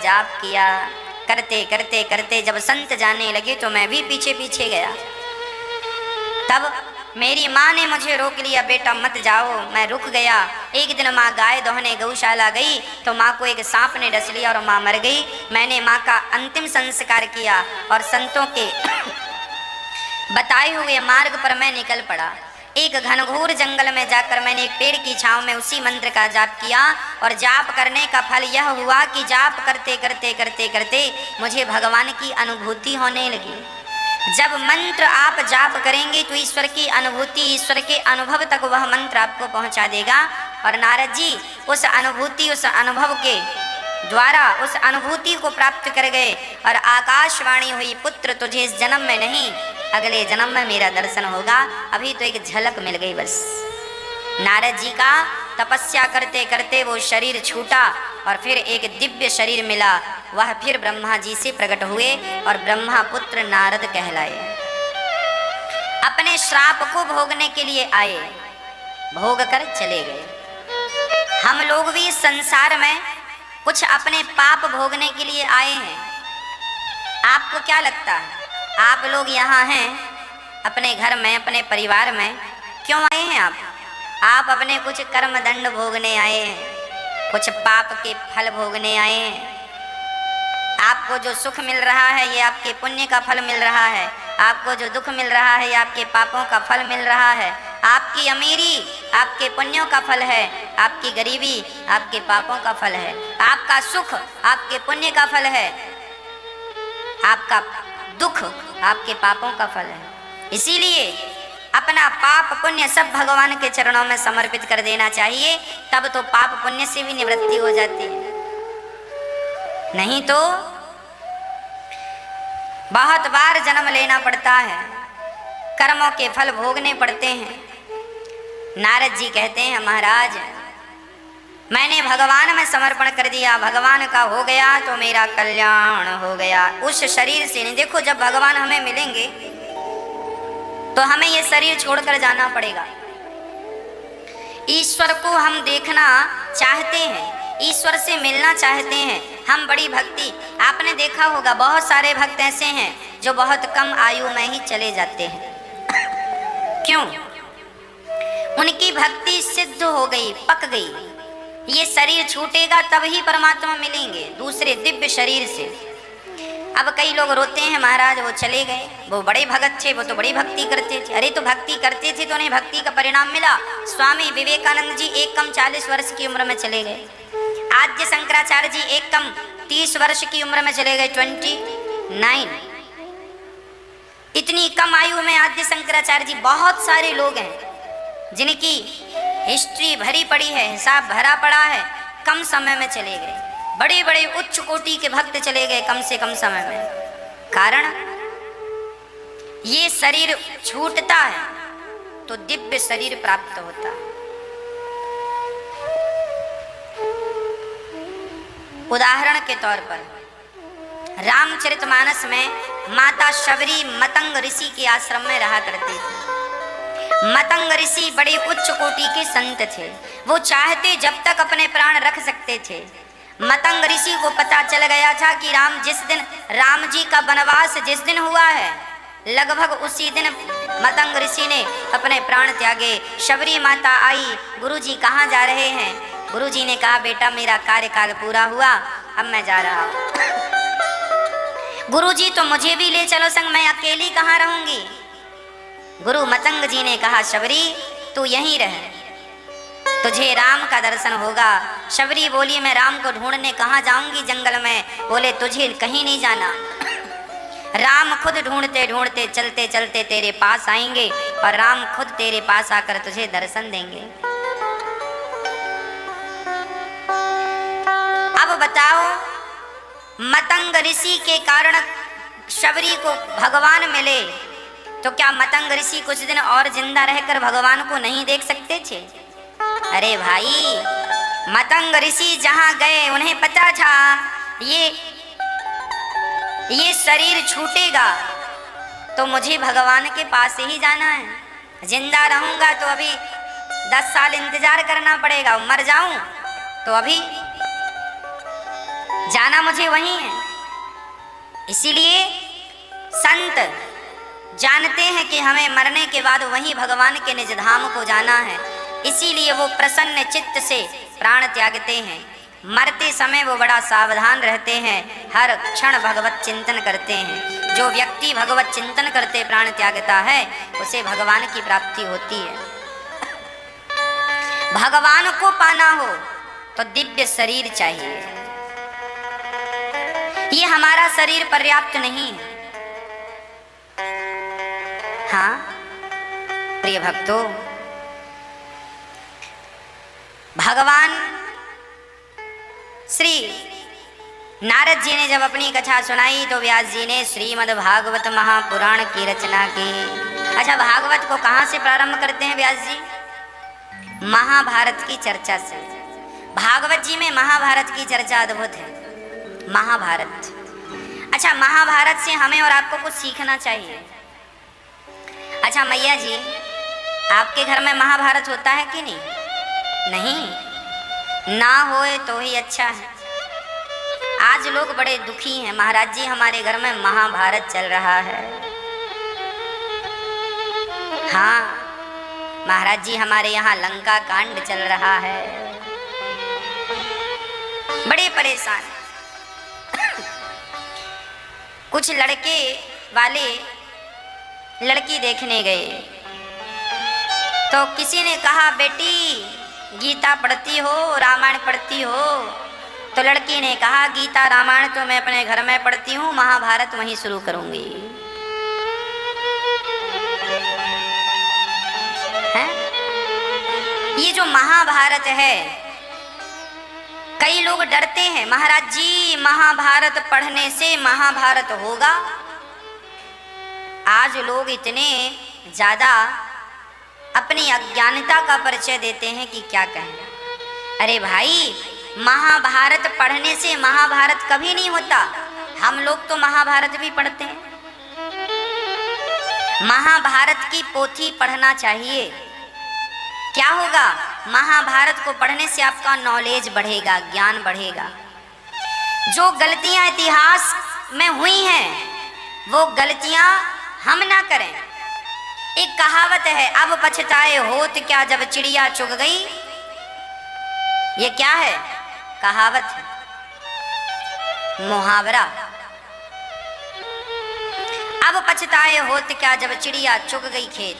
जाप किया। करते करते करते जब संत जाने लगे तो मैं भी पीछे पीछे गया। तब मेरी माँ ने मुझे रोक लिया, बेटा मत जाओ। मैं रुक गया। एक दिन माँ गाय दोहने गौशाला गई तो माँ को एक सांप ने डस लिया और माँ मर गई। मैंने माँ का अंतिम संस्कार किया और संतों के बताए हुए मार्ग पर मैं निकल पड़ा। एक घनघोर जंगल में जाकर मैंने एक पेड़ की छांव में उसी मंत्र का जाप किया और जाप करने का फल यह हुआ कि जाप करते करते करते करते मुझे भगवान की अनुभूति होने लगी। जब मंत्र आप जाप करेंगे तो ईश्वर की अनुभूति, ईश्वर के अनुभव तक वह मंत्र आपको पहुंचा देगा। और नारद जी उस अनुभूति, उस अनुभव के द्वारा उस अनुभूति को प्राप्त कर गए और आकाशवाणी हुई, पुत्र तुझे इस जन्म में नहीं अगले जन्म में मेरा दर्शन होगा। अभी तो एक झलक मिल गई बस। नारद जी का तपस्या करते करते वो शरीर छूटा और फिर एक दिव्य शरीर मिला। वह फिर ब्रह्मा जी से प्रकट हुए और ब्रह्मा पुत्र नारद कहलाए। अपने श्राप को भोगने के लिए आए, भोग कर चले गए। हम लोग भी इस संसार में कुछ अपने पाप भोगने के लिए आए हैं। आपको क्या लगता है आप लोग यहाँ हैं अपने घर में, अपने परिवार में, क्यों आए हैं आप अपने कुछ कर्म दंड भोगने आए हैं, कुछ पाप के फल भोगने आए हैं। आपको जो सुख मिल रहा है ये आपके पुण्य का फल मिल रहा है, आपको जो दुख मिल रहा है ये आपके पापों का फल मिल रहा है। आपकी अमीरी आपके पुण्यों का फल है, आपकी गरीबी आपके पापों का फल है, आपका सुख आपके पुण्य का फल है, आपका दुख आपके पापों का फल है। इसीलिए अपना पाप पुण्य सब भगवान के चरणों में समर्पित कर देना चाहिए, तब तो पाप पुण्य से भी निवृत्ति हो जाती है। नहीं तो बहुत बार जन्म लेना पड़ता है, कर्मों के फल भोगने पड़ते हैं। नारद जी कहते हैं महाराज मैंने भगवान में समर्पण कर दिया, भगवान का हो गया तो मेरा कल्याण हो गया। उस शरीर से नहीं, देखो जब भगवान हमें मिलेंगे तो हमें ये शरीर छोड़कर जाना पड़ेगा। ईश्वर को हम देखना चाहते हैं, ईश्वर से मिलना चाहते हैं। हम बड़ी भक्ति, आपने देखा होगा बहुत सारे भक्त ऐसे हैं जो बहुत कम आयु में ही चले जाते हैं। क्यों? उनकी भक्ति सिद्ध हो गई, पक गई। ये शरीर छूटेगा तब ही परमात्मा मिलेंगे दूसरे दिव्य शरीर से। अब कई लोग रोते हैं महाराज वो चले गए, वो बड़े भगत थे, वो तो बड़ी भक्ति करते थे। अरे तो भक्ति करते थे तो उन्हें भक्ति का परिणाम मिला। स्वामी विवेकानंद जी एक कम 40 वर्ष की उम्र में चले गए। आद्य शंकराचार्य जी एक कम 30 वर्ष की उम्र में चले गए, 29। इतनी कम आयु में आद्य शंकराचार्य जी, बहुत सारे लोग हैं जिनकी हिस्ट्री भरी पड़ी है, हिसाब भरा पड़ा है, कम समय में चले गए। बड़े बड़े उच्च कोटि के भक्त चले गए कम से कम समय में। कारण ये शरीर छूटता है तो दिव्य शरीर प्राप्त होता है। उदाहरण के तौर पर रामचरितमानस में माता शबरी मतंग ऋषि के आश्रम में रहा करते थे। मतंग ऋषि बड़े उच्च कोटि के संत थे। वो चाहते जब तक अपने प्राण रख सकते थे। मतंग ऋषि को पता चल गया था कि राम जी का वनवास जिस दिन हुआ है लगभग उसी दिन मतंग ऋषि ने अपने प्राण त्यागे। शबरी माता आई, गुरुजी कहाँ जा रहे हैं? गुरुजी ने कहा बेटा मेरा कार्यकाल पूरा हुआ, अब मैं जा रहा हूँ। गुरुजी तो मुझे भी ले चलो संग, मैं अकेली कहाँ रहूंगी। गुरु मतंग जी ने कहा शबरी तू यहीं रह, तुझे राम का दर्शन होगा। शबरी बोली मैं राम को ढूंढने कहाँ जाऊंगी जंगल में। बोले तुझे कहीं नहीं जाना, राम खुद ढूंढते ढूंढते चलते चलते तेरे पास आएंगे और राम खुद तेरे पास आकर तुझे दर्शन देंगे। अब बताओ मतंग ऋषि के कारण शबरी को भगवान मिले तो क्या मतंग ऋषि कुछ दिन और जिंदा रहकर भगवान को नहीं देख सकते थे? अरे भाई मतंग ऋषि जहां गए उन्हें पता था ये शरीर छूटेगा तो मुझे भगवान के पास ही जाना है। जिंदा रहूंगा तो अभी 10 साल इंतजार करना पड़ेगा, मर जाऊं तो अभी जाना मुझे वहीं है। इसीलिए संत जानते हैं कि हमें मरने के बाद वहीं भगवान के निज धाम को जाना है। इसीलिए वो प्रसन्न चित्त से प्राण त्यागते हैं। मरते समय वो बड़ा सावधान रहते हैं, हर क्षण भगवत चिंतन करते हैं। जो व्यक्ति भगवत चिंतन करते प्राण त्यागता है उसे भगवान की प्राप्ति होती है। भगवान को पाना हो तो दिव्य शरीर चाहिए। ये हमारा शरीर पर्याप्त नहीं है। हाँ प्रिय भक्तों, भगवान श्री नारद जी ने जब अपनी कथा सुनाई तो व्यास जी ने श्रीमद् भागवत महापुराण की रचना की। अच्छा, भागवत को कहाँ से प्रारंभ करते हैं व्यास जी? महाभारत की चर्चा से। भागवत जी में महाभारत की चर्चा अद्भुत है। महाभारत, अच्छा महाभारत से हमें और आपको कुछ सीखना चाहिए। अच्छा मैया जी, आपके घर में महाभारत होता है कि नहीं? नहीं ना होए तो ही अच्छा है। आज लोग बड़े दुखी हैं, महाराज जी हमारे घर में महाभारत चल रहा है। हाँ महाराज जी हमारे यहाँ लंका कांड चल रहा है। बड़े परेशान। कुछ लड़के वाले लड़की देखने गए तो किसी ने कहा बेटी गीता पढ़ती हो, रामायण पढ़ती हो? तो लड़की ने कहा गीता रामायण तो मैं अपने घर में पढ़ती हूँ, महाभारत वहीं शुरू करूंगी। है? ये जो महाभारत है, कई लोग डरते हैं महाराज जी महाभारत पढ़ने से महाभारत होगा। आज लोग इतने ज्यादा अपनी अज्ञानता का परिचय देते हैं कि क्या कहें। अरे भाई, महाभारत पढ़ने से महाभारत कभी नहीं होता। हम लोग तो महाभारत भी पढ़ते हैं। महाभारत की पोथी पढ़ना चाहिए। क्या होगा? महाभारत को पढ़ने से आपका नॉलेज बढ़ेगा, ज्ञान बढ़ेगा। जो गलतियां इतिहास में हुई हैं वो गलतियां हम ना करें। एक कहावत है, अब पछताए होत क्या जब चिड़िया चुग गई। ये क्या है? कहावत है, मुहावरा। अब पछताए होत क्या जब चिड़िया चुग गई खेत।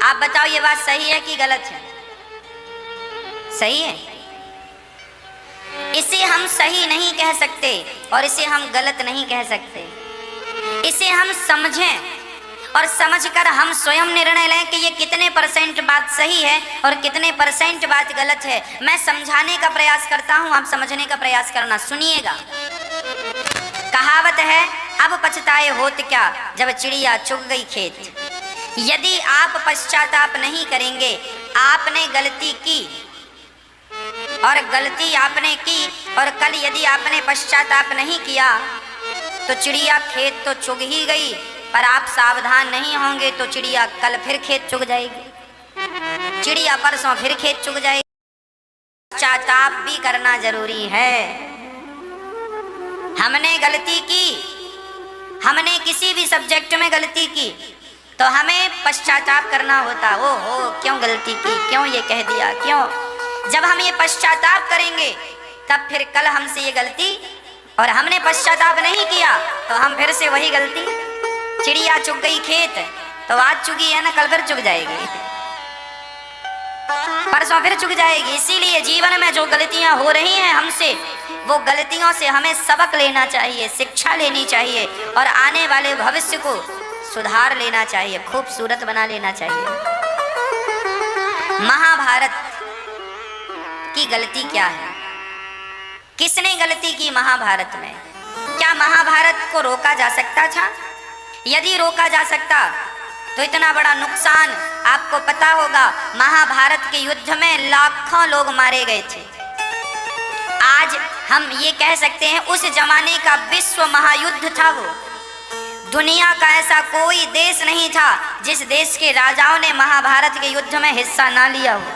आप बताओ ये बात सही है कि गलत है? सही है। इसे हम सही नहीं कह सकते और इसे हम गलत नहीं कह सकते। इसे हम समझें और समझकर हम स्वयं निर्णय लें कि ये कितने % बात सही है और कितने % बात गलत है। मैं समझाने का प्रयास करता हूं, आप समझने का प्रयास करना। सुनिएगा, कहावत है, अब पछताए होत क्या जब चिड़िया चुग गई खेत। यदि आप पश्चाताप नहीं करेंगे, आपने गलती की और गलती आपने की और कल यदि आपने पश्चाताप नहीं किया तो चिड़िया खेत तो चुग ही गई, पर आप सावधान नहीं होंगे तो चिड़िया कल फिर खेत चुग जाएगी, चिड़िया परसों फिर खेत चुग जाएगी। पश्चाताप भी करना जरूरी है। हमने गलती की, हमने किसी भी सब्जेक्ट में गलती की तो हमें पश्चाताप करना होता। ओ हो, क्यों गलती की, क्यों ये कह दिया, क्यों। जब हम ये पश्चाताप करेंगे तब फिर कल हमसे ये गलती, और हमने पश्चाताप नहीं किया तो हम फिर से वही गलती। चिड़िया चुग गई खेत तो आज चुगी है ना, कल फिर चुग जाएगी, परसों फिर चुग जाएगी। इसीलिए जीवन में जो गलतियां हो रही हैं हमसे, वो गलतियों से हमें सबक लेना चाहिए, शिक्षा लेनी चाहिए और आने वाले भविष्य को सुधार लेना चाहिए, खूबसूरत बना लेना चाहिए। महाभारत की गलती क्या है? किसने गलती की महाभारत में? क्या महाभारत को रोका जा सकता था? यदि रोका जा सकता तो इतना बड़ा नुकसान, आपको पता होगा महाभारत के युद्ध में लाखों लोग मारे गए थे। आज हम ये कह सकते हैं उस जमाने का विश्व महायुद्ध था वो। दुनिया का ऐसा कोई देश नहीं था जिस देश के राजाओं ने महाभारत के युद्ध में हिस्सा ना लिया हो।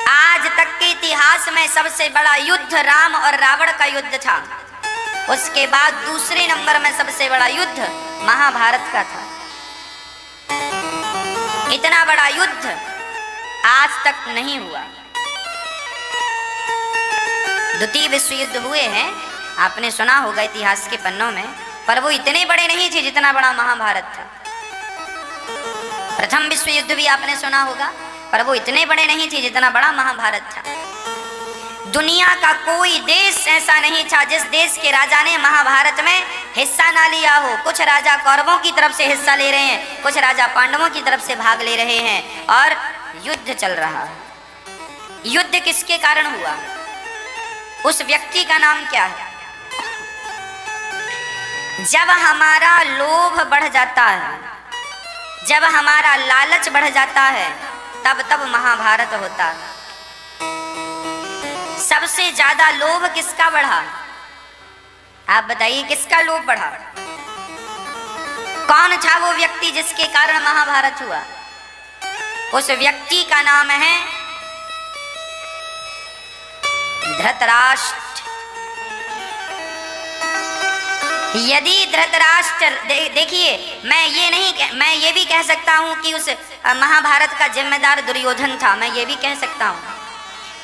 आज तक के इतिहास में सबसे बड़ा युद्ध राम और रावण का युद्ध था। उसके बाद दूसरे नंबर में सबसे बड़ा युद्ध महाभारत का था। इतना बड़ा युद्ध आज तक नहीं हुआ। द्वितीय विश्व युद्ध हुए हैं, आपने सुना होगा इतिहास के पन्नों में, पर वो इतने बड़े नहीं थे जितना बड़ा महाभारत था। प्रथम विश्व युद्ध भी आपने सुना होगा, पर वो इतने बड़े नहीं थे जितना बड़ा महाभारत था। दुनिया का कोई देश ऐसा नहीं था जिस देश के राजा ने महाभारत में हिस्सा ना लिया हो। कुछ राजा कौरवों की तरफ से हिस्सा ले रहे हैं, कुछ राजा पांडवों की तरफ से भाग ले रहे हैं, और युद्ध चल रहा है। युद्ध किसके कारण हुआ? उस व्यक्ति का नाम क्या है? जब हमारा लोभ बढ़ जाता है, जब हमारा लालच बढ़ जाता है, तब महाभारत होता है। सबसे ज्यादा लोभ किसका बढ़ा? आप बताइए, किसका लोभ बढ़ा? कौन था वो व्यक्ति जिसके कारण महाभारत हुआ? उस व्यक्ति का नाम है धृतराष्ट्र। यदि धृतराष्ट्र, देखिए, मैं ये भी कह सकता हूं कि उस महाभारत का जिम्मेदार दुर्योधन था, मैं ये भी कह सकता हूं,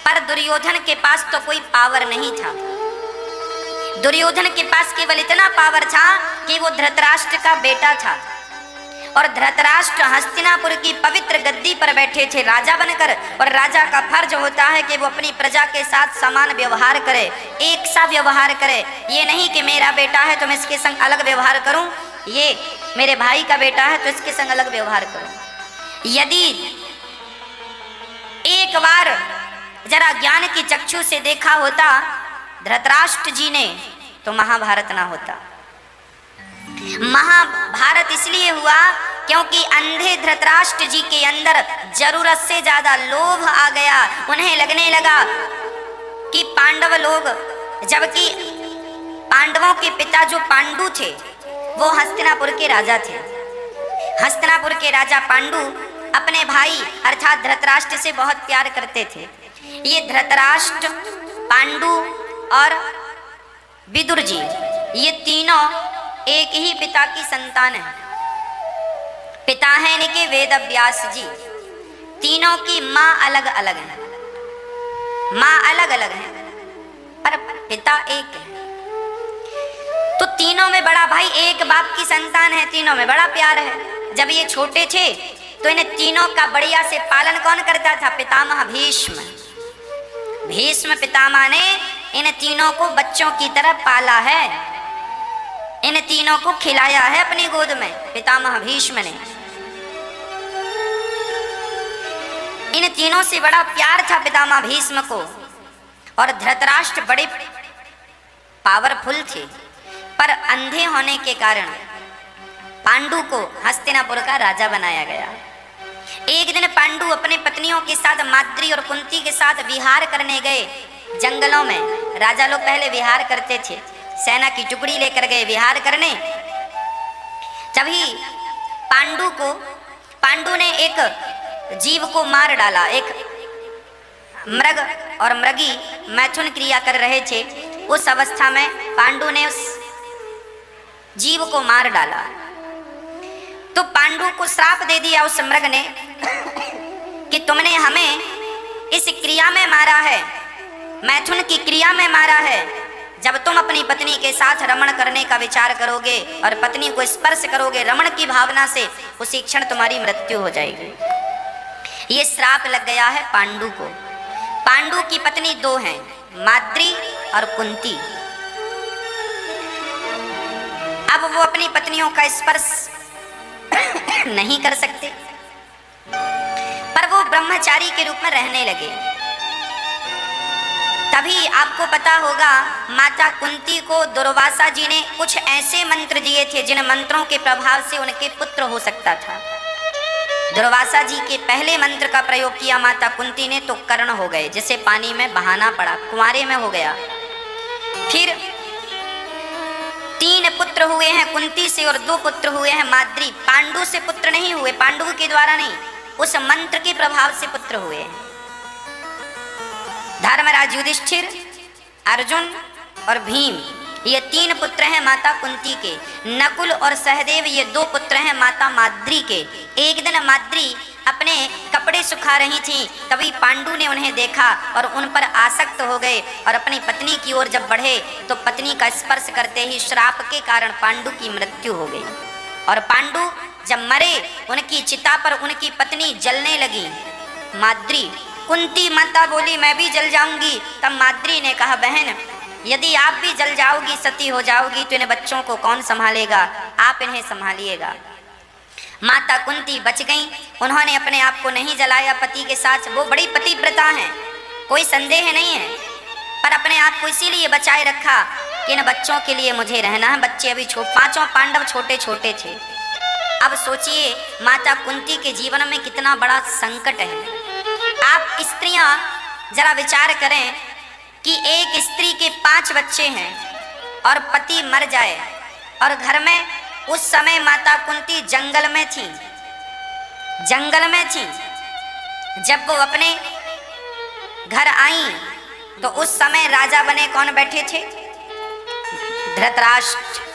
पर दुर्योधन के पास तो कोई पावर नहीं था। दुर्योधन के पास केवल इतना पावर था कि वो धृतराष्ट्र का बेटा था, और धृतराष्ट्र हस्तिनापुर की पवित्र गद्दी पर बैठे थे राजा बनकर, और राजा का फर्ज होता है कि वो अपनी प्रजा के साथ समान व्यवहार करे, एक सा व्यवहार करे। ये नहीं कि मेरा बेटा है तो मैं इसके संग अलग व्यवहार करूं, ये मेरे भाई का बेटा है तो इसके संग अलग व्यवहार करूं। यदि एक बार जरा ज्ञान की चक्षु से देखा होता धृतराष्ट्र जी ने, तो महाभारत ना होता। महाभारत इसलिए हुआ क्योंकि अंधे धृतराष्ट्र जी के अंदर जरूरत से ज्यादा लोभ आ गया। उन्हें लगने लगा कि पांडव लोग, जबकि पांडवों के पिता जो पांडु थे वो हस्तिनापुर के राजा थे। हस्तिनापुर के राजा पांडु अपने भाई अर्थात धृतराष्ट्र से बहुत प्यार करते थे। ये धृतराष्ट्र, पांडु और विदुर जी, ये तीनों एक ही पिता की संतान है। पिता है इनके वेद व्यास जी। तीनों की माँ अलग अलग है, माँ अलग अलग है, पर पिता एक है। तो तीनों में बड़ा भाई एक बाप की संतान है, तीनों में बड़ा प्यार है। जब ये छोटे थे तो इन्हें तीनों का बढ़िया से पालन कौन करता था? पितामह भीष्म। भीष्म पितामह ने इन तीनों को बच्चों की तरह पाला है, इन तीनों को खिलाया है अपनी गोद में पितामह भीष्म ने। इन तीनों से बड़ा प्यार था पितामह भीष्म को। और धृतराष्ट्र बड़े पावरफुल थे, पर अंधे होने के कारण पांडु को हस्तिनापुर का राजा बनाया गया। एक दिन पांडु अपने पत्नियों के साथ माद्री और कुंती के साथ विहार करने गए जंगलों में। राजा लोग पहले विहार करते थे, सेना की टुकड़ी लेकर गए विहार करने। तभी पांडु ने एक जीव को मार डाला। एक मृग और मृगी मैथुन क्रिया कर रहे थे। उस अवस्था में पांडु ने उस जीव को मार डाला। तो पांडु को श्राप दे दिया उस मृग ने कि तुमने हमें इस क्रिया में मारा है, मैथुन की क्रिया में मारा है। जब तुम अपनी पत्नी के साथ रमण करने का विचार करोगे और पत्नी को स्पर्श करोगे रमण की भावना से, उसी क्षण तुम्हारी मृत्यु हो जाएगी। ये श्राप लग गया है पांडु को। पांडु की पत्नी दो हैं, माद्री और कुंती। अब वो अपनी पत्नियों का स्पर्श नहीं कर सकते, पर वो ब्रह्मचारी के रूप में रहने लगे। तभी आपको पता होगा माता कुंती को दुर्वासा जी ने कुछ ऐसे मंत्र दिए थे जिन मंत्रों के प्रभाव से उनके पुत्र हो सकता था। दुर्वासा जी के पहले मंत्र का प्रयोग किया माता कुंती ने तो कर्ण हो गए, जिसे पानी में बहाना पड़ा, कुंवारे में हो गया। फिर 3 पुत्र हुए हैं कुंती से और 2 पुत्र हुए हैं माद्री। पांडु से पुत्र नहीं हुए, पांडु के द्वारा नहीं, उस मंत्र के प्रभाव से पुत्र हुए हैं। धर्मराज युधिष्ठिर, अर्जुन और भीम, ये 3 पुत्र हैं माता कुंती के। नकुल और सहदेव ये 2 पुत्र हैं माता माद्री के। एक दिन माद्री अपने कपड़े सुखा रही थी, तभी पांडु ने उन्हें देखा और उन पर आसक्त हो गए और अपनी पत्नी की ओर जब बढ़े तो पत्नी का स्पर्श करते ही श्राप के कारण पांडु की मृत्यु हो गई। और पांडु जब मरे, उनकी चिता पर उनकी पत्नी जलने लगी। माद्री, कुंती माता बोली मैं भी जल जाऊंगी। तब माद्री ने कहा बहन, यदि आप भी जल जाओगी, सती हो जाओगी, तो इन बच्चों को कौन संभालेगा, आप इन्हें संभालिएगा। माता कुंती बच गईं, उन्होंने अपने आप को नहीं जलाया पति के साथ। वो बड़ी पतिव्रता हैं, कोई संदेह नहीं है, पर अपने आप को इसीलिए बचाए रखा कि इन बच्चों के लिए मुझे रहना है। बच्चे अभी 5 पांडव छोटे छोटे थे। अब सोचिए माता कुंती के जीवन में कितना बड़ा संकट है। आप स्त्रियां जरा विचार करें कि एक स्त्री के 5 बच्चे हैं और पति मर जाए, और घर में उस समय माता कुंती जंगल में थी। जंगल में थी जब वो अपने घर आई तो उस समय राजा बने कौन बैठे थे? धृतराष्ट्र।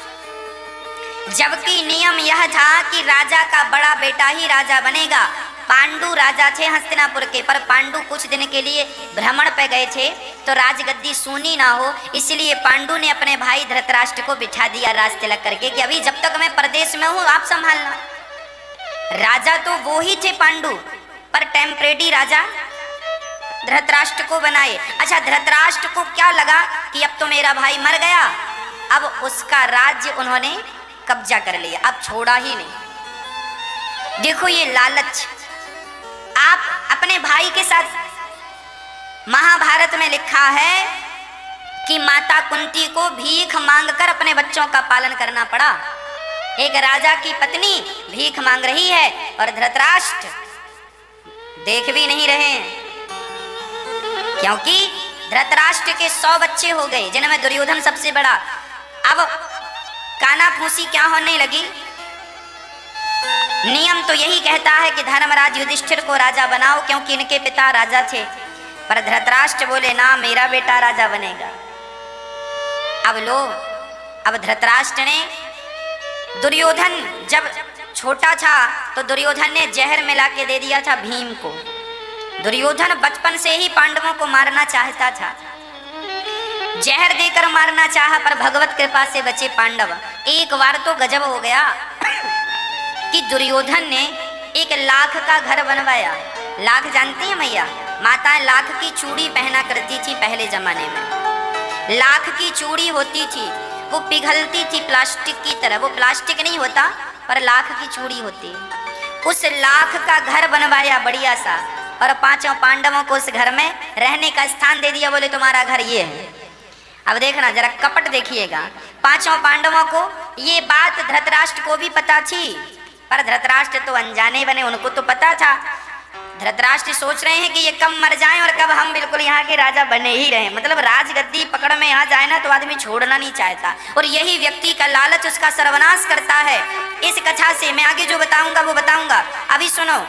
जबकि नियम यह था कि राजा का बड़ा बेटा ही राजा बनेगा। पांडु राजा थे हस्तिनापुर के, पर पांडु कुछ दिन के लिए भ्रमण पे गए थे तो राजगद्दी सूनी ना हो, इसलिए पांडु ने अपने भाई धृतराष्ट्र को बिठा दिया राज तिलक करके कि अभी जब तक मैं प्रदेश में हूं आप संभालना। राजा तो वो ही थे पांडु, पर टेम्परेरी राजा धृतराष्ट्र को बनाए। अच्छा, धृतराष्ट्र को क्या लगा कि अब तो मेरा भाई मर गया, अब उसका राज्य उन्होंने कब्जा कर लिया, अब छोड़ा ही नहीं। देखो ये लालच। आप अपने भाई के साथ, महाभारत में लिखा है कि माता कुंती को भीख मांगकर अपने बच्चों का पालन करना पड़ा। एक राजा की पत्नी भीख मांग रही है और धृतराष्ट्र देख भी नहीं रहे हैं, क्योंकि धृतराष्ट्र के 100 बच्चे हो गए जिनमें दुर्योधन सबसे बड़ा। अब काना फूसी क्या होने लगी? नियम तो यही कहता है कि धर्मराज युधिष्ठिर को राजा बनाओ, क्योंकि इनके पिता राजा थे, पर धृतराष्ट्र बोले ना, मेरा बेटा राजा बनेगा। अब लो, अब धृतराष्ट्र ने, दुर्योधन जब छोटा था तो दुर्योधन ने जहर मिला के दे दिया था भीम को। दुर्योधन बचपन से ही पांडवों को मारना चाहता था, जहर देकर मारना चाहा, पर भगवत कृपा से बचे पांडव। एक बार तो गजब हो गया कि दुर्योधन ने 1 लाख का घर बनवाया। लाख जानती हैं मैया? माताएं लाख की चूड़ी पहना करती थी पहले जमाने में। लाख की चूड़ी होती थी, वो पिघलती थी प्लास्टिक की तरह। वो प्लास्टिक नहीं होता, पर लाख की चूड़ी होती। उस लाख का घर बनवाया बढ़िया सा, और 5 पांडवों को उस घर में रहने का स्थान दे दिया। बोले तुम्हारा घर ये है। अब देखना जरा, कपट देखिएगा। 5 पांडवों को ये बात धृतराष्ट्र को भी पता थी, पर धृतराष्ट्र तो अनजाने बने, उनको तो पता था। धृतराष्ट्र सोच रहे हैं कि ये कब मर जाएं और कब हम बिल्कुल यहाँ के राजा बने ही रहे। मतलब राजगद्दी पकड़ में यहाँ जाए ना तो आदमी छोड़ना नहीं चाहता, और यही व्यक्ति का लालच उसका सर्वनाश करता है। इस कथा से मैं आगे जो बताऊंगा वो बताऊंगा, अभी सुनो।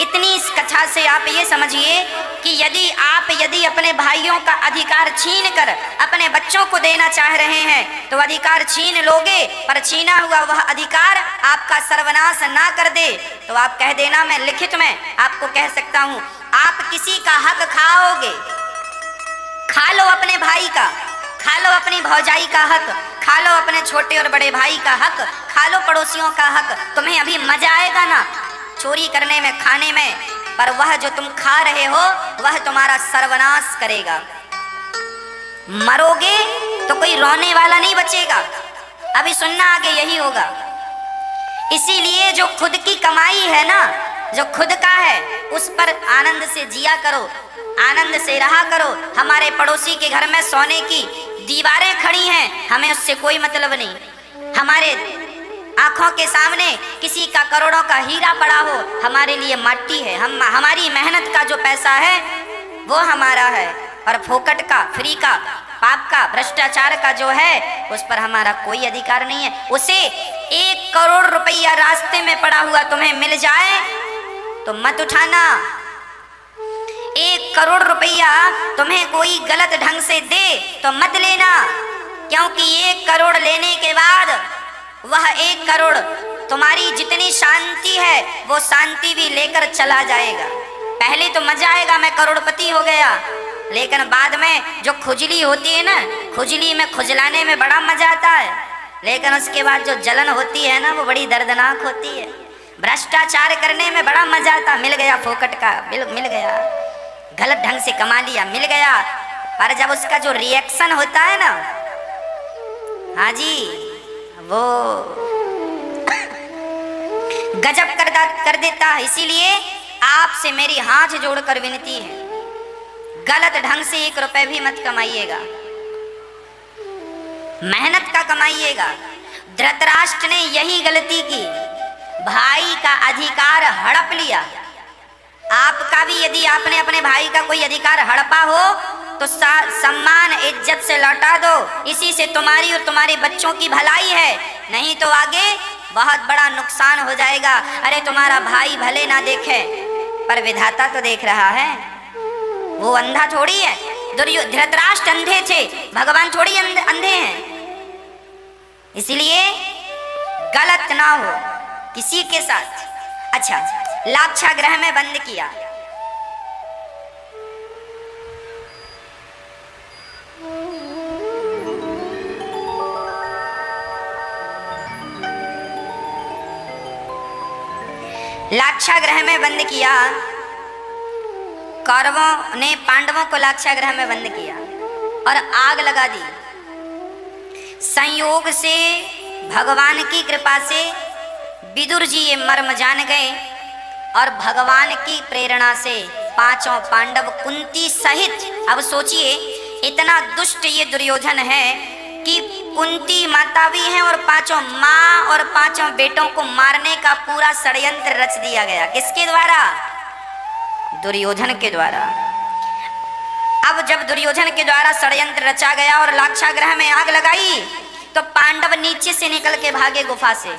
इतनी इस कथा से आप ये समझिए कि यदि अपने भाइयों का अधिकार छीन कर अपने बच्चों को देना चाह रहे हैं तो अधिकार छीन लोगे, पर छीना हुआ वह अधिकार आपका सर्वनाश ना कर दे तो आप कह देना, मैं लिखित में आपको कह सकता हूं, आप किसी का हक खाओगे, खा लो अपने भाई का, खा लो अपनी भौजाई का हक, खा लो अपने छोटे और बड़े भाई का हक, खा लो पड़ोसियों का हक। तुम्हें अभी मजा आएगा ना चोरी करने में, खाने में, पर वह जो तुम खा रहे हो वह तुम्हारा सर्वनाश करेगा। मरोगे तो कोई रोने वाला नहीं बचेगा। अभी सुनना आगे यही होगा। इसीलिए जो खुद की कमाई है ना, जो खुद का है, उस पर आनंद से जिया करो, आनंद से रहा करो। हमारे पड़ोसी के घर में सोने की दीवारें खड़ी हैं, हमें उससे कोई मतलब नहीं। हमारे आंखों के सामने किसी का करोड़ों का हीरा पड़ा हो, हमारे लिए माटी है। हमारी मेहनत का जो पैसा है वो हमारा है, और फोकट का, फ्री का, पाप का, भ्रष्टाचार का जो है उस पर हमारा कोई अधिकार नहीं है। उसे 1 करोड़ रुपया रास्ते में पड़ा हुआ तुम्हें मिल जाए तो मत उठाना। 1 1 करोड़ रुपया तुम्हें कोई गलत ढंग से दे तो मत लेना, क्योंकि 1 करोड़ लेने के बाद वह 1 करोड़ तुम्हारी जितनी शांति है वो शांति भी लेकर चला जाएगा। पहले तो मजा आएगा, मैं करोड़पति हो गया, लेकिन बाद में जो खुजली होती है ना, खुजली में खुजलाने में बड़ा मजा आता है, लेकिन उसके बाद जो जलन होती है ना वो बड़ी दर्दनाक होती है। भ्रष्टाचार करने में बड़ा मजा आता, मिल गया फोकट का, मिल गया, गलत ढंग से कमा लिया, मिल गया, पर जब उसका जो रिएक्शन होता है ना, हाँ जी, वो गजब कर देता है। इसीलिए आपसे मेरी हाथ जोड़कर विनती है, गलत ढंग से 1 रुपए भी मत कमाइएगा, मेहनत का कमाइएगा। धृतराष्ट्र ने यही गलती की, भाई का अधिकार हड़प लिया। आपका भी यदि आपने अपने भाई का कोई अधिकार हड़पा हो तो सम्मान इज्जत से लौटा दो, इसी से तुम्हारी और तुम्हारे बच्चों की भलाई है, नहीं तो आगे बहुत बड़ा नुकसान हो जाएगा। अरे तुम्हारा भाई भले ना देखे पर विधाता तो देख रहा है, वो अंधा थोड़ी है। धृतराष्ट्र अंधे थे, भगवान थोड़ी अंधे हैं। इसलिए गलत ना हो किसी के साथ। अच्छा, लाक्षागृह में बंद किया, लाक्षागृह में बंद किया। कौरवों ने पांडवों को लाक्षागृह में बंद किया और आग लगा दी। संयोग से, भगवान की कृपा से विदुर जी ये मर्म जान गए और भगवान की प्रेरणा से 5 पांडव कुंती सहित, अब सोचिए इतना दुष्ट ये दुर्योधन है कि कुंती माता भी है और 5 माँ और 5 बेटों को मारने का पूरा षड्यंत्र रच दिया गया। किसके द्वारा? दुर्योधन के द्वारा। अब जब दुर्योधन के द्वारा षड्यंत्र रचा गया और लाक्षागृह में आग लगाई तो पांडव नीचे से निकल के भागे गुफा से,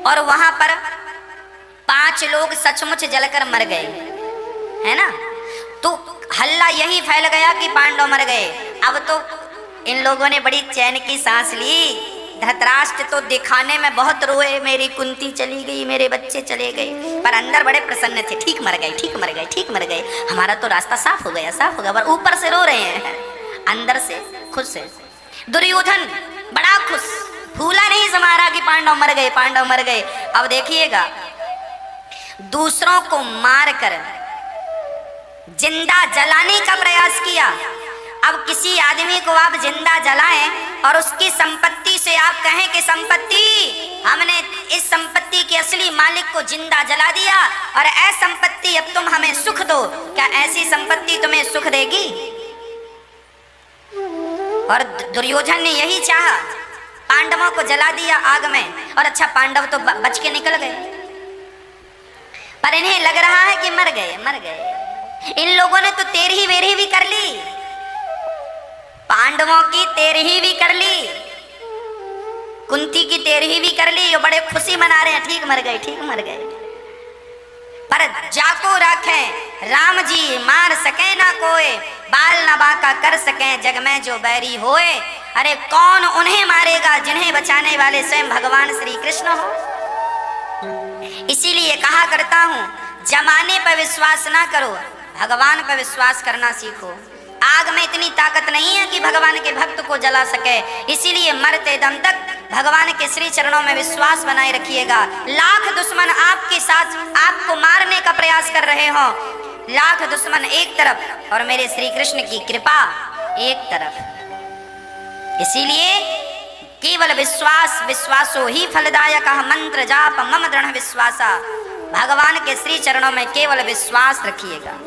और वहां पर 5 लोग सचमुच जलकर मर गए, है ना। तो हल्ला यही फैल गया कि पांडव मर गए। अब तो इन लोगों ने बड़ी चैन की सांस ली। धृतराष्ट्र तो दिखाने में बहुत रोए, मेरी कुंती चली गई, मेरे बच्चे चले गए, पर अंदर बड़े प्रसन्न थे। ठीक मर गए, ठीक मर गए, ठीक मर गए, हमारा तो रास्ता साफ हो गया, साफ हो गया। पर ऊपर से रो रहे हैं, अंदर से खुश है। दुर्योधन बड़ा खुश, फूला नहीं समारा कि पांडव मर गए, पांडव मर गए। अब देखिएगा, दूसरों को मारकर जिंदा जलाने का प्रयास किया। अब किसी आदमी को आप जिंदा जलाएं और उसकी संपत्ति से आप कहें कि संपत्ति, हमने इस संपत्ति के असली मालिक को जिंदा जला दिया और ऐ संपत्ति अब तुम हमें सुख दो, क्या ऐसी संपत्ति तुम्हें सुख देगी? और दुर्योधन ने यही चाहा, पांडवों को जला दिया आग में। और अच्छा, पांडव तो बच के निकल गए, पर इन्हें लग रहा है कि मर गए, मर गए। इन लोगों ने तो तेरही वेरही भी कर ली, पांडवों की तेरही भी कर ली, कुंती की तेरही भी कर ली। ये बड़े खुशी मना रहे हैं, ठीक मर गए, ठीक मर गए। पर जाको रखें राम जी, मार सके ना कोई, बाल न बाका कर सके जग में जो बैरी होए। अरे कौन उन्हें मारेगा जिन्हें बचाने वाले स्वयं भगवान श्री कृष्ण हो। इसीलिए कहा करता हूं, जमाने पर विश्वास ना करो, भगवान पर विश्वास करना सीखो। आग में इतनी ताकत नहीं है कि भगवान के भक्त को जला सके, इसीलिए मरते दम तक भगवान के श्री चरणों में विश्वास बनाए रखिएगा। लाख दुश्मन आपके साथ आपको मारने का प्रयास कर रहे हो, लाख दुश्मन एक तरफ और मेरे श्री कृष्ण की कृपा एक तरफ। इसीलिए केवल विश्वास, विश्वासो ही फलदायक मंत्र जाप मम दृढ़ विश्वासा। भगवान के श्री चरणों में केवल विश्वास रखिएगा।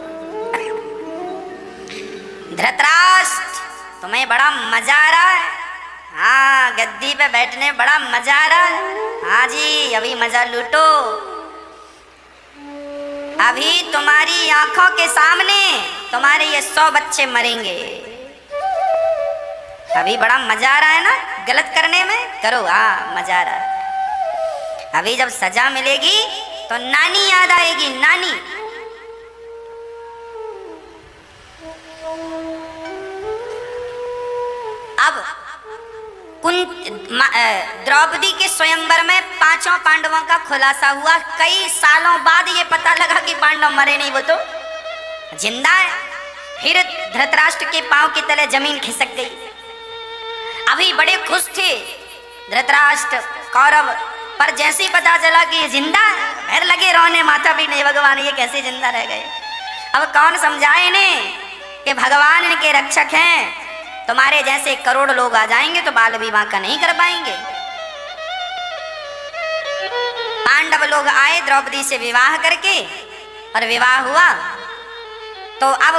धृतराष्ट्र, तुम्हें बड़ा मजा आ रहा है? हाँ, गद्दी पे बैठने बड़ा मजा आ रहा है। हाँ जी, अभी मजा लूटो। अभी तुम्हारी आंखों के सामने तुम्हारे ये 100 बच्चे मरेंगे। अभी बड़ा मजा आ रहा है ना गलत करने में? करो, हाँ मजा आ रहा है। अभी जब सजा मिलेगी तो नानी याद आएगी, नानी। अब द्रौपदी के स्वयंवर में पांचों पांडवों का खुलासा हुआ। कई सालों बाद ये पता लगा कि पांडव मरे नहीं, वो तो जिंदा है। फिर धृतराष्ट्र के पांव के तले जमीन खिसक गई। अभी बड़े खुश थे धृतराष्ट्र कौरव, पर जैसे ही पता चला कि ये जिंदा है, फिर लगे रोने, माथा भी नहीं, भगवान ये कैसे जिंदा रह गए। अब कौन समझाए इन्हें कि भगवान इनके रक्षक हैं, तुम्हारे जैसे करोड़ लोग आ जाएंगे तो बाल विवाह का नहीं कर पाएंगे। पांडव लोग आए द्रौपदी से विवाह करके, और विवाह हुआ तो अब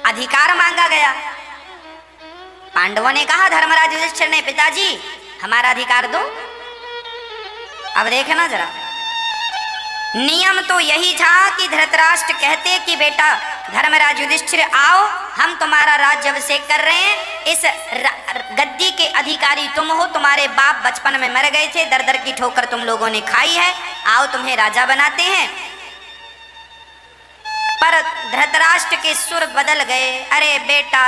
अधिकार मांगा गया। पांडवों ने कहा, धर्मराज युधिष्ठिर ने, पिताजी हमारा अधिकार दो। अब देखना जरा, नियम तो यही था कि धृतराष्ट्र कहते कि बेटा धर्मराज युधिष्ठिर आओ, हम तुम्हारा राज्य अभिषेक कर रहे हैं, इस गद्दी के अधिकारी तुम हो, तुम्हारे बाप बचपन में मर गए थे, दर दर की ठोकर तुम लोगों ने खाई है, आओ तुम्हें राजा बनाते हैं। पर धृतराष्ट्र के सुर बदल गए। अरे बेटा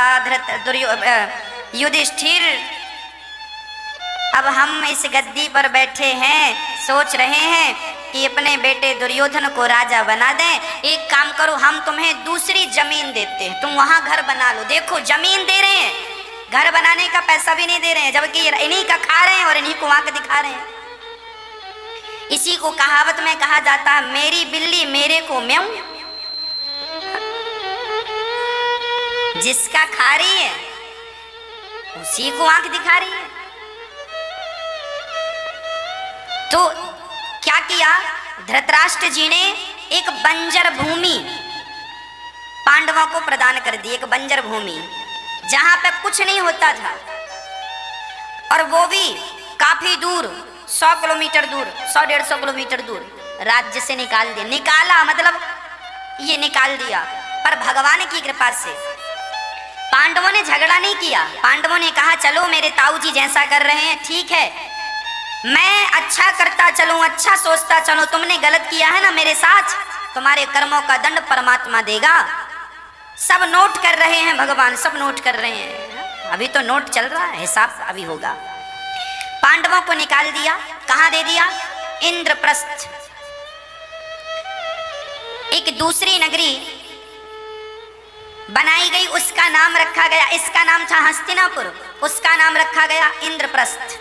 युधिष्ठिर, अब हम इस गद्दी पर बैठे हैं, सोच रहे हैं कि अपने बेटे दुर्योधन को राजा बना दें। एक काम करो, हम तुम्हें दूसरी जमीन देते हैं, तुम वहां घर बना लो। देखो जमीन दे रहे हैं, घर बनाने का पैसा भी नहीं दे रहे हैं, जबकि इन्हीं का खा रहे हैं और इन्हीं को आंख दिखा रहे हैं। इसी को कहावत में कहा जाता है, मेरी बिल्ली मेरे को म्याऊं। जिसका खा रही है उसी को आंख दिखा रही है। तो क्या किया धृतराष्ट्र जी ने, एक बंजर भूमि पांडवों को प्रदान कर दी, एक बंजर भूमि जहां पे कुछ नहीं होता था, और वो भी काफी दूर, 100 किलोमीटर दूर, 100-150 किलोमीटर दूर राज्य से निकाल दिया। निकाला मतलब ये निकाल दिया, पर भगवान की कृपा से पांडवों ने झगड़ा नहीं किया। पांडवों ने कहा, चलो मेरे ताऊ जी जैसा कर रहे हैं ठीक है, मैं अच्छा करता चलूं, अच्छा सोचता चलूं, तुमने गलत किया है ना मेरे साथ, तुम्हारे कर्मों का दंड परमात्मा देगा। सब नोट कर रहे हैं भगवान, सब नोट कर रहे हैं, अभी तो नोट चल रहा है, हिसाब अभी होगा। पांडवों को निकाल दिया, कहां दे दिया, इंद्रप्रस्थ। एक दूसरी नगरी बनाई गई, उसका नाम रखा गया, इसका नाम था हस्तिनापुर, उसका नाम रखा गया इंद्रप्रस्थ।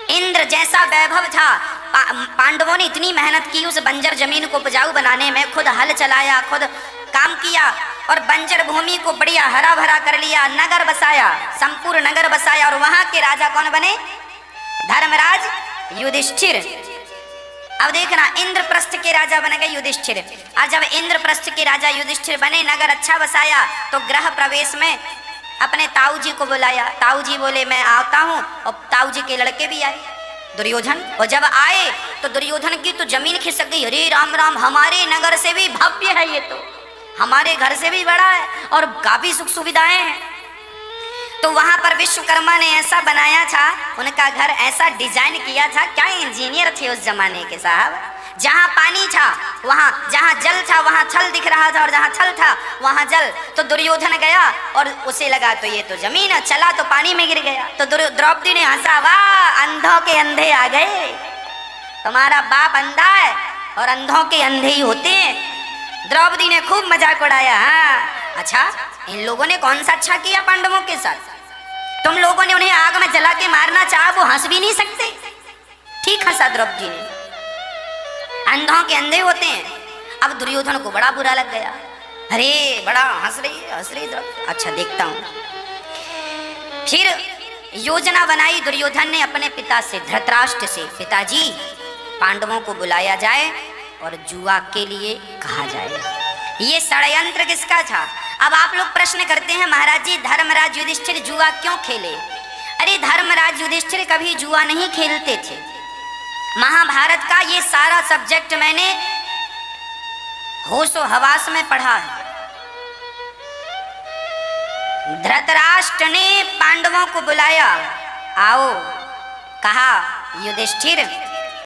इंद्र जैसा वैभव था, पांडवों ने इतनी मेहनत की उस बंजर जमीन को उपजाऊ बनाने में, खुद हल चलाया, खुद काम किया, और बंजर भूमि को बढ़िया हरा भरा कर लिया, नगर बसाया, संपूर्ण नगर बसाया, और वहां के राजा कौन बने, धर्मराज युधिष्ठिर। अब देखना, इंद्रप्रस्थ के राजा बन गए युधिष्ठिर। और जब इंद्रप्रस्थ के राजा युधिष्ठिर बने, नगर अच्छा बसाया, तो गृह प्रवेश में अपने ताऊ जी को बुलाया। ताऊ जी बोले मैं आता हूँ, और ताऊ जी के लड़के भी आए, दुर्योधन। और जब आए तो दुर्योधन की तो जमीन खिसक गई, अरे राम राम, हमारे नगर से भी भव्य है ये, तो हमारे घर से भी बड़ा है और काफी सुख सुविधाएं हैं। तो वहां पर विश्वकर्मा ने ऐसा बनाया था, उनका घर ऐसा डिजाइन किया था, क्या इंजीनियर थे उस जमाने के साहब। जहां पानी था वहां, जहां जल था वहां छल दिख रहा था, और जहां छल था वहां जल। तो दुर्योधन गया और उसे लगा तो ये तो जमीन है, चला तो पानी में गिर गया। तो द्रौपदी ने हंसा, वाह अंधों के अंधे आ गए, तुम्हारा बाप अंधा है और अंधों के अंधे ही होते हैं। द्रौपदी ने खूब मजाक उड़ाया। हाँ अच्छा, इन लोगों ने कौन सा अच्छा किया पांडवों के साथ, तुम लोगों ने उन्हें आग में जला के मारना चाहा, वो हंस भी नहीं सकते। ठीक हंसा द्रौपदी ने, अंधों के अंधे होते हैं। अब दुर्योधन को बड़ा बुरा लग गया, अरे बड़ा हंस रही द्रौपदी, अच्छा देखता हूं। फिर योजना बनाई दुर्योधन ने अपने पिता से, धृतराष्ट्र से, पिताजी पांडवों को बुलाया जाए और जुआ के लिए कहा जाए। ये षड्यंत्र किसका था। अब आप लोग प्रश्न करते हैं, महाराज जी धर्मराज युधिष्ठिर जुआ क्यों खेले। अरे धर्मराज युधिष्ठिर कभी जुआ नहीं खेलते थे। महाभारत का ये सारा सब्जेक्ट मैंने होशो हवास में पढ़ा है। धृतराष्ट्र ने पांडवों को बुलाया, आओ, कहा युधिष्ठिर